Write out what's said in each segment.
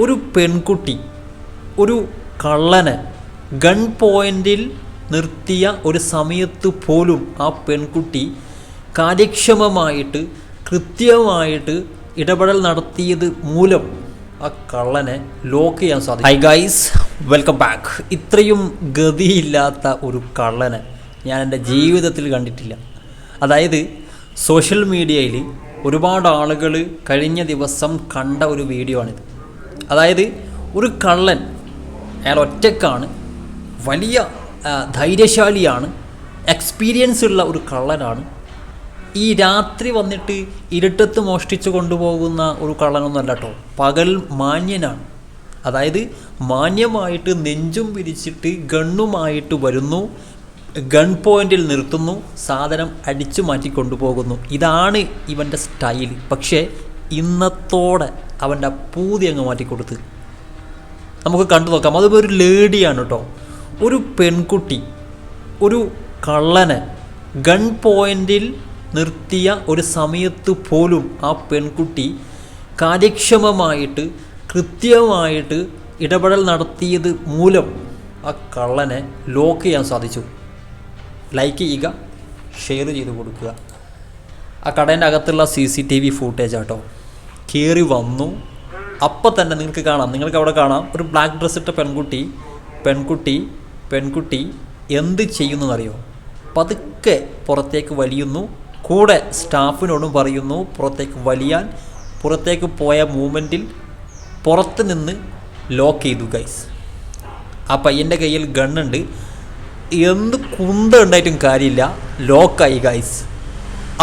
ഒരു പെൺകുട്ടി ഒരു കള്ളനെ ഗൺ പോയിന്റിൽ നിർത്തിയ ഒരു സമയത്ത് പോലും ആ പെൺകുട്ടി കാര്യക്ഷമമായിട്ട് കൃത്യമായിട്ട് ഇടപെടൽ നടത്തിയത് മൂലം ആ കള്ളനെ ലോക്ക് ചെയ്യാൻ സാധിക്കും. High guys, welcome back. ഇത്രയും ഗതിയില്ലാത്ത ഒരു കള്ളനെ ഞാൻ എൻ്റെ ജീവിതത്തിൽ കണ്ടിട്ടില്ല. അതായത് സോഷ്യൽ മീഡിയയിൽ ഒരുപാട് ആളുകൾ കഴിഞ്ഞ ദിവസം കണ്ട ഒരു വീഡിയോ ആണിത്. അതായത് ഒരു കള്ളൻ, അയാൾ ഒറ്റക്കാണ്, വലിയ ധൈര്യശാലിയാണ്, എക്സ്പീരിയൻസ് ഉള്ള ഒരു കള്ളനാണ്. ഈ രാത്രി വന്നിട്ട് ഇരുട്ടത്ത് മോഷ്ടിച്ച് കൊണ്ടുപോകുന്ന ഒരു കള്ളനൊന്നുമല്ല കേട്ടോ. പകൽ മാന്യനാണ്. അതായത് മാന്യമായിട്ട് നെഞ്ചും വിരിച്ചിട്ട് ഗണ്ണുമായിട്ട് വരുന്നു, ഗൺ പോയിന്റിൽ നിർത്തുന്നു, സാധനം അടിച്ചു മാറ്റി കൊണ്ടുപോകുന്നു. ഇതാണ് ഇവൻ്റെ സ്റ്റൈൽ. പക്ഷേ ഇന്നത്തോടെ അവൻ്റെ പൂതി അങ്ങ് മാറ്റിക്കൊടുത്ത് നമുക്ക് കണ്ടു നോക്കാം. അതുപോലെ ഒരു ലേഡിയാണ് കേട്ടോ. ഒരു പെൺകുട്ടി ഒരു കള്ളനെ ഗൺ പോയിന്റിൽ നിർത്തിയ ഒരു സമയത്ത് പോലും ആ പെൺകുട്ടി കാര്യക്ഷമമായിട്ട് കൃത്യമായിട്ട് ഇടപെടൽ നടത്തിയത് മൂലം ആ കള്ളനെ ലോക്ക് ചെയ്യാൻ സാധിച്ചു. ലൈക്ക് ചെയ്യുക, ഷെയർ ചെയ്ത് കൊടുക്കുക. ആ കടേൻ്റെ അകത്തുള്ള CCTV ഫൂട്ടേജ് ആട്ടോ. കയറി വന്നു, അപ്പം തന്നെ നിങ്ങൾക്ക് അവിടെ കാണാം ഒരു ബ്ലാക്ക് ഡ്രസ് ഇട്ട പെൺകുട്ടി എന്ത് ചെയ്യുന്നതെന്നറിയോ? പതുക്കെ പുറത്തേക്ക് വലിയുന്നു, കൂടെ സ്റ്റാഫിനോടും പറയുന്നു പുറത്തേക്ക് വലിയാൻ. പുറത്തേക്ക് പോയ മൂമെൻറ്റിൽ പുറത്ത് നിന്ന് ലോക്ക് ചെയ്തു ഗൈസ്. ആ പയ്യൻ്റെ കയ്യിൽ ഗണ്ണുണ്ട്. എന്ത് കുന്ത ഉണ്ടായിട്ടും കാര്യമില്ല, ലോക്കായി ഗൈസ്.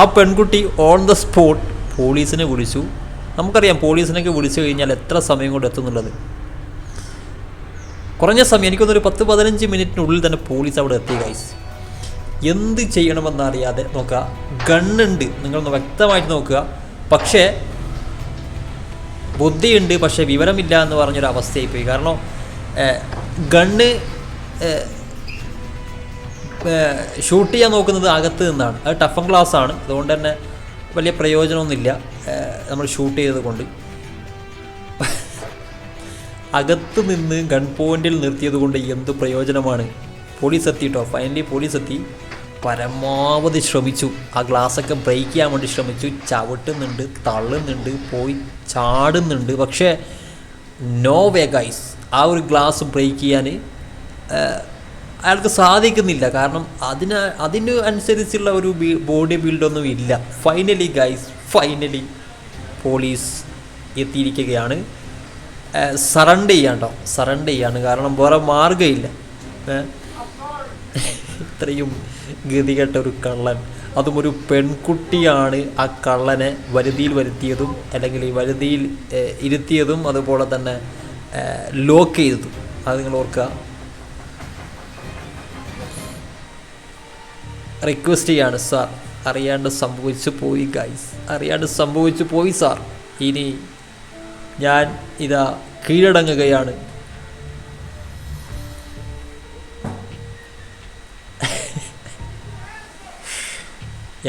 ആ പെൺകുട്ടി ഓൺ ദ സ്പോട്ട് പോലീസിനെ വിളിച്ചു. നമുക്കറിയാം പോലീസിനൊക്കെ വിളിച്ചു കഴിഞ്ഞാൽ എത്ര സമയം കൊണ്ട് എത്തുന്നുള്ളത്. കുറഞ്ഞ സമയം, എനിക്കൊന്നൊരു 10-15 മിനിറ്റിനുള്ളിൽ തന്നെ പോലീസ് അവിടെ എത്തി ഗൈസ്. എന്ത് ചെയ്യണമെന്നറിയാതെ നോക്കുക. ഗണ്ണുണ്ട്, നിങ്ങളൊന്ന് വ്യക്തമായിട്ട് നോക്കുക. പക്ഷേ ബുദ്ധിയുണ്ട്, പക്ഷേ വിവരമില്ല എന്ന് പറഞ്ഞൊരു അവസ്ഥയായിപ്പോയി. കാരണം ഗണ്ണ് ഷൂട്ട് ചെയ്യാൻ നോക്കുന്നത് അകത്ത് നിന്നാണ്. അത് ടഫൻ ഗ്ലാസ് ആണ്, അതുകൊണ്ട് തന്നെ വലിയ പ്രയോജനമൊന്നുമില്ല നമ്മൾ ഷൂട്ട് ചെയ്തത് കൊണ്ട്. അകത്ത് നിന്ന് ഗൺ പോയിന്റിൽ നിർത്തിയത് കൊണ്ട് എന്ത് പ്രയോജനമാണ്? പോലീസ് എത്തി കേട്ടോ. ഫൈനലി പോലീസ് എത്തി. പരമാവധി ശ്രമിച്ചു, ആ ഗ്ലാസ്സൊക്കെ ബ്രേക്ക് ചെയ്യാൻ വേണ്ടി ശ്രമിച്ചു. ചവിട്ടുന്നുണ്ട്, തള്ളുന്നുണ്ട്, പോയി ചാടുന്നുണ്ട്. പക്ഷേ നോ വേ ഗൈസ്, ആ ഒരു ഗ്ലാസ് ബ്രേക്ക് ചെയ്യാൻ അയാൾക്ക് സാധിക്കുന്നില്ല. കാരണം അതിന് അനുസരിച്ചുള്ള ഒരു ബോഡി ബിൽഡൊന്നും ഇല്ല. ഫൈനലി പോലീസ് എത്തിയിരിക്കുകയാണ്. സറണ്ടർ ചെയ്യാണ്. കാരണം വേറെ മാർഗ്ഗമില്ല. ഇത്രയും ഗതികെട്ട ഒരു കള്ളൻ, അതും ഒരു പെൺകുട്ടിയാണ് ആ കള്ളനെ വരുതിയിൽ വരുത്തിയതും, അല്ലെങ്കിൽ ഈ വരുതിയിൽ ഇരുത്തിയതും, അതുപോലെ തന്നെ ലോക്ക് ചെയ്തതും. അത് നിങ്ങൾ ഓർക്കുക. റിക്വസ്റ്റ് ചെയ്യാണ് സാർ, അറിയാണ്ട് സംഭവിച്ചു പോയി ഗൈസ്, അറിയാണ്ട് സംഭവിച്ചു പോയി സാർ. ഇനി ഞാൻ ഇതാ കീഴടങ്ങുകയാണ്.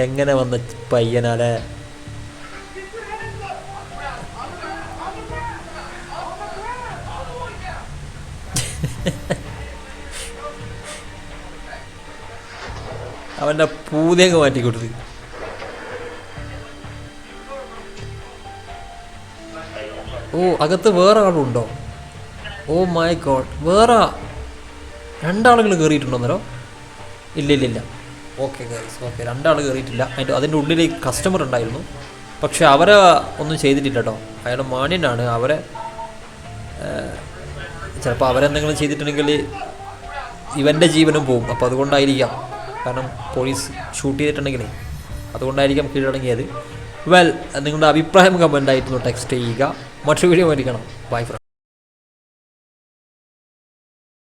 എങ്ങനെ വന്ന പയ്യനാലേ? അവൻ്റെ പൂതേങ്ങ് മാറ്റിക്കൊടുത്ത്. ഓ, അകത്ത് വേറെ ആളുണ്ടോ? ഓ മൈ ഗോഡ്, വേറെ 2 ആളുകൾ കയറിയിട്ടുണ്ടോന്നല്ലോ? ഇല്ല. ഓക്കെ ഗൈസ്, ഓക്കെ, 2 ആൾ കയറിയിട്ടില്ല. അതിൻ്റെ ഉള്ളിൽ കസ്റ്റമർ ഉണ്ടായിരുന്നു, പക്ഷെ അവരെ ഒന്നും ചെയ്തിട്ടില്ല കേട്ടോ. അയാൾ മാന്യനാണ്. അവരെ ചിലപ്പോൾ അവരെന്തെങ്കിലും ചെയ്തിട്ടുണ്ടെങ്കിൽ ഇവൻ്റെ ജീവനും പോകും. അപ്പോൾ അതുകൊണ്ടായിരിക്കാം, കാരണം പോലീസ് ഷൂട്ട് ചെയ്തിട്ടുണ്ടെങ്കിലേ അതുകൊണ്ടായിരിക്കാം കീഴടങ്ങിയത്. നിങ്ങളുടെ അഭിപ്രായം കമൻ്റായിട്ടൊന്ന് ടെക്സ്റ്റ് ചെയ്യുക. മറ്റൊരു വീഡിയോ മേടിക്കണം. Bye friends.